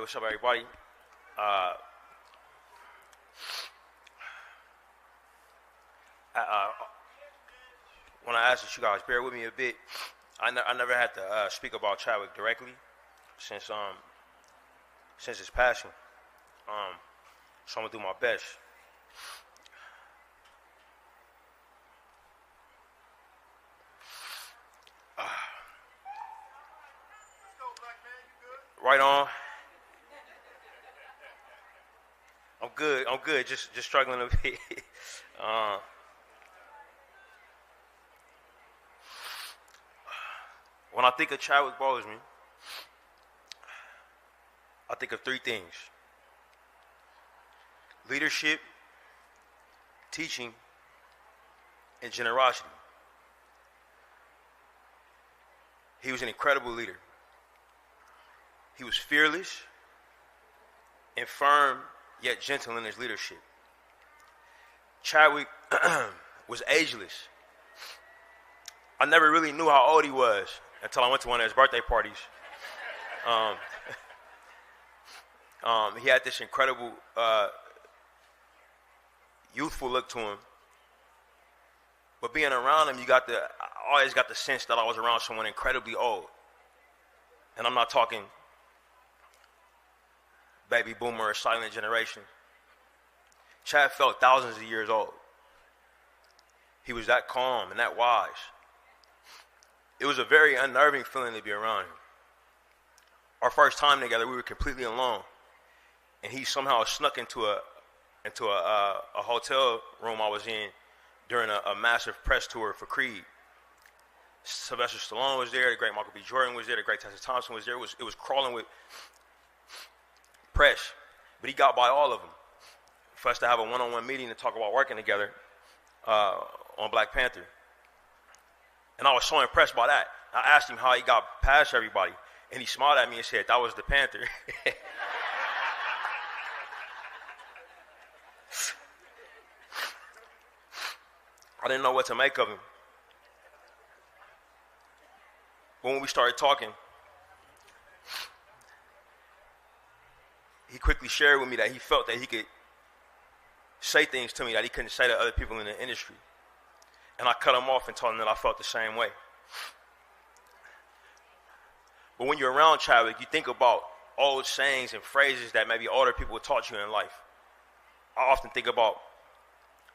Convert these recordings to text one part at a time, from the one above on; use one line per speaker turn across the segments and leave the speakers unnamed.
what's up, everybody? Uh, I want to ask that you guys bear with me a bit. I never had to speak about Chadwick directly since his passing. So I'm gonna do my best. Right on. I'm good. Just struggling a bit. When I think of Chadwick Boseman, I think of three things: leadership, teaching, and generosity. He was an incredible leader. He was fearless and firm, yet gentle in his leadership. Chadwick was ageless. I never really knew how old he was until I went to one of his birthday parties. He had this incredible youthful look to him. But being around him, I always got the sense that I was around someone incredibly old. And I'm not talking baby boomer or silent generation. Chad felt thousands of years old. He was that calm and that wise. It was a very unnerving feeling to be around him. Our first time together, we were completely alone, and he somehow snuck into a hotel room I was in during a massive press tour for Creed. Sylvester Stallone was there, the great Michael B. Jordan was there, the great Tessa Thompson was there. It was crawling with press, but he got by all of them for us to have a one-on-one meeting to talk about working together on Black Panther. And I was so impressed by that. I asked him how he got past everybody, and he smiled at me and said, "That was the Panther." I didn't know what to make of him. But when we started talking, he quickly shared with me that he felt that he could say things to me that he couldn't say to other people in the industry. And I cut him off and told him that I felt the same way. But when you're around Chadwick, you think about old sayings and phrases that maybe older people taught you in life. I often think about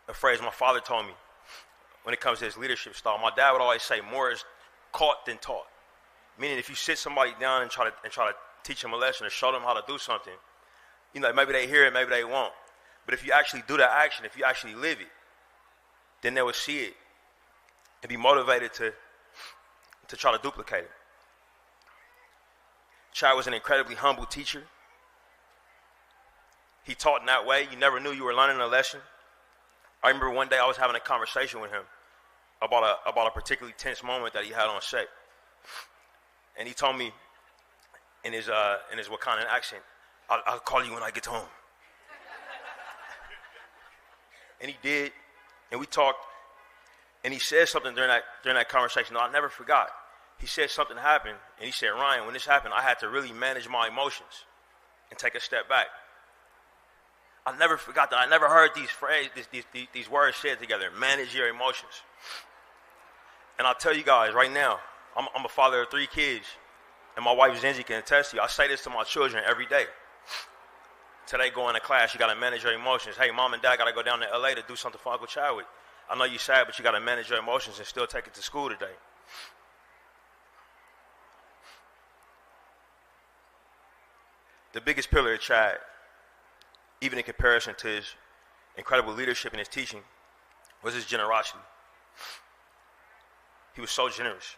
a phrase my father told me when it comes to his leadership style. My dad would always say, "More is caught than taught." Meaning, if you sit somebody down and try to teach them a lesson or show them how to do something, maybe they hear it, maybe they won't. But if you actually do the action, if you actually live it, then they will see it and be motivated to try to duplicate it. Chad was an incredibly humble teacher. He taught in that way. You never knew you were learning a lesson. I remember one day I was having a conversation with him about a particularly tense moment that he had on set. And he told me in his Wakandan accent, I'll call you when I get home. And he did, and we talked, and he said something during that conversation that I never forgot. He said something happened, and he said, "Ryan, when this happened, I had to really manage my emotions and take a step back." I never forgot that. I never heard these words said together, manage your emotions. And I'll tell you guys right now, I'm a father of 3 kids, and my wife Zenzi can attest to you. I say this to my children every day. Today, going to class, you got to manage your emotions. Hey, mom and dad got to go down to LA to do something for Uncle Chadwick. I know you're sad, but you got to manage your emotions and still take it to school today. The biggest pillar of Chad, even in comparison to his incredible leadership and his teaching, was his generosity. He was so generous.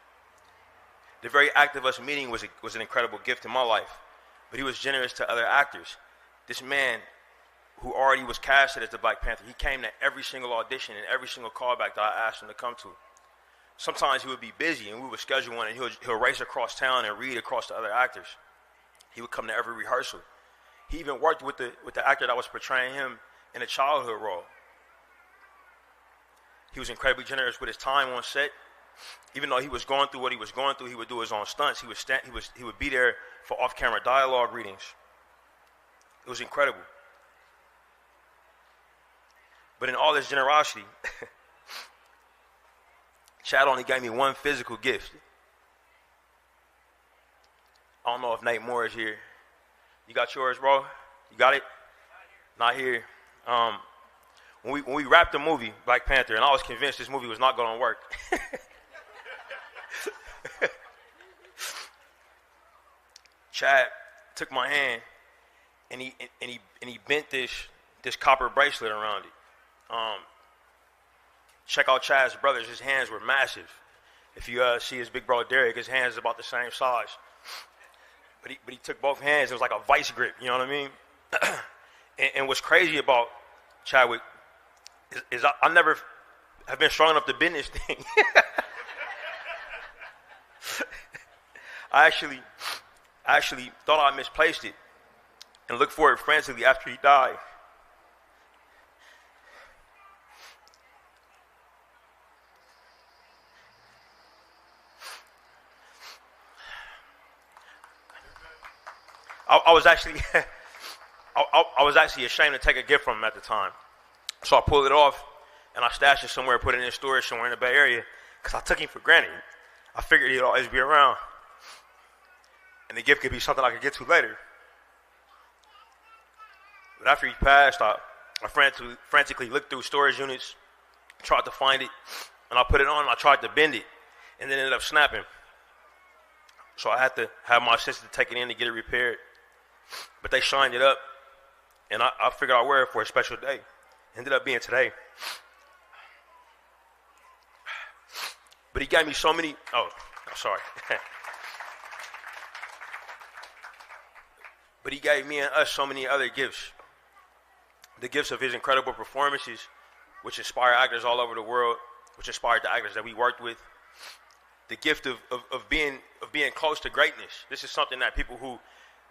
The very act of us meeting was an incredible gift in my life, but he was generous to other actors. This man who already was casted as the Black Panther, he came to every single audition and every single callback that I asked him to come to. Sometimes he would be busy and we would schedule one, and he'll race across town and read across to other actors. He would come to every rehearsal. He even worked with the actor that was portraying him in a childhood role. He was incredibly generous with his time on set. Even though he was going through what he was going through, he would do his own stunts. He would be there for off-camera dialogue readings. It was incredible. But in all this generosity, Chad only gave me one physical gift. I don't know if Nate Moore is here. You got yours, bro? You got it? Not here. When we wrapped the movie, Black Panther, and I was convinced this movie was not going to work. Chad took my hand and he bent this copper bracelet around it. Check out Chad's brothers. His hands were massive. If you see his big bro Derek, his hands are about the same size. But he took both hands. It was like a vice grip. You know what I mean? and what's crazy about Chadwick is I never have been strong enough to bend this thing. I actually thought I misplaced it and looked for it frantically after he died. I was actually I was actually ashamed to take a gift from him at the time. So I pulled it off and I stashed it somewhere, put it in storage somewhere in the Bay Area because I took him for granted. I figured he'd always be around. And the gift could be something I could get to later. But after he passed, I frantically looked through storage units, tried to find it, and I put it on and I tried to bend it, and then it ended up snapping. So I had to have my assistant take it in to get it repaired. But they shined it up, and I figured I'd wear it for a special day. Ended up being today. But he gave me so many, I'm sorry. But he gave me and us so many other gifts. The gifts of his incredible performances, which inspire actors all over the world, which inspired the actors that we worked with. The gift of being close to greatness. This is something that people who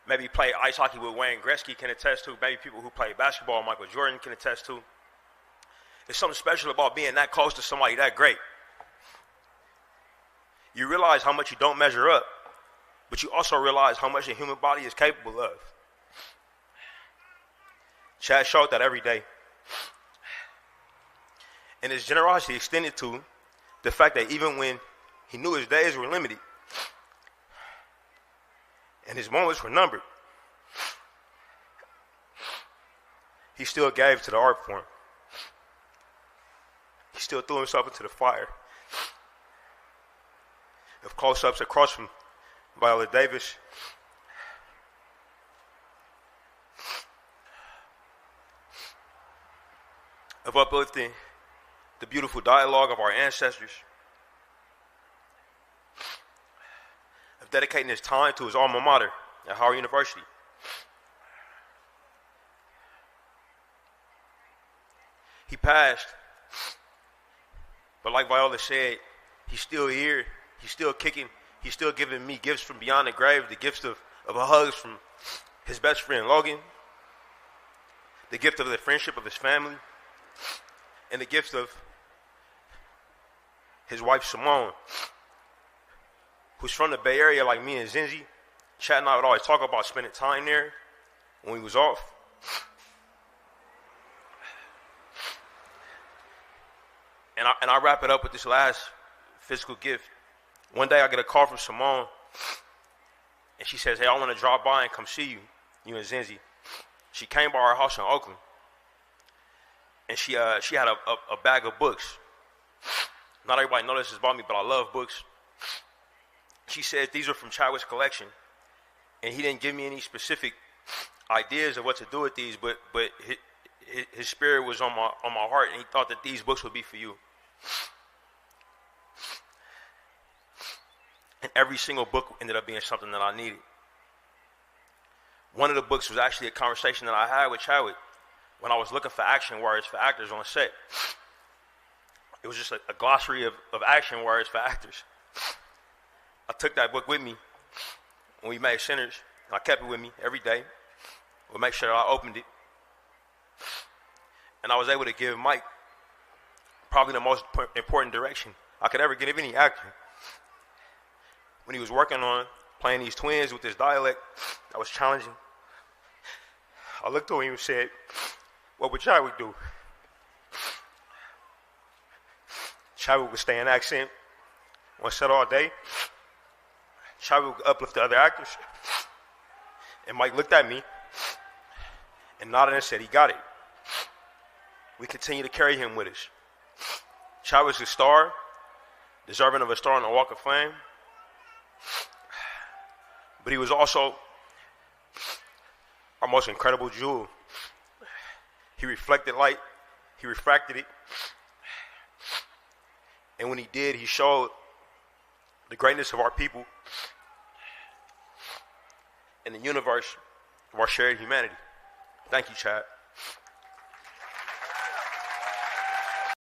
maybe play ice hockey with Wayne Gretzky can attest to. Maybe people who play basketball, Michael Jordan, can attest to. There's something special about being that close to somebody that great. You realize how much you don't measure up, but you also realize how much the human body is capable of. Chad showed that every day. And his generosity extended to the fact that even when he knew his days were limited and his moments were numbered, he still gave to the art form. He still threw himself into the fire of close-ups across from Viola Davis, of uplifting the beautiful dialogue of our ancestors, of dedicating his time to his alma mater at Howard University. He passed, but like Viola said, he's still here, he's still kicking, he's still giving me gifts from beyond the grave, the gifts of hugs from his best friend Logan, the gift of the friendship of his family, and the gift of his wife Simone, who's from the Bay Area like me and Zinzi. Chad and I would always talk about spending time there when we was off. And I wrap it up with this last physical gift. One day I get a call from Simone, and she says, "Hey, I want to drop by and come see you, you and Zinzi." She came by our house in Oakland, and she had a bag of books. Not everybody knows this about me, but I love books. She said these are from Chadwick's collection, and he didn't give me any specific ideas of what to do with these, but his spirit was on my heart, and he thought that these books would be for you. And every single book ended up being something that I needed. One of the books was actually a conversation that I had with Chadwick when I was looking for action words for actors on set. It was just a glossary of action words for actors. I took that book with me when we made Sinners, and I kept it with me every day. We'll make sure I opened it. And I was able to give Mike probably the most important direction I could ever give any actor. When he was working on playing these twins with this dialect that was challenging, I looked to him and said, what would Chadwick do? Chadwick would stay in accent on set all day. Chadwick would uplift the other actors. And Mike looked at me and nodded and said, he got it. We continue to carry him with us. Chadwick's a star, deserving of a star on the Walk of Fame. But he was also our most incredible jewel. He reflected light, he refracted it. And when he did, he showed the greatness of our people and the universe of our shared humanity. Thank you, Chad.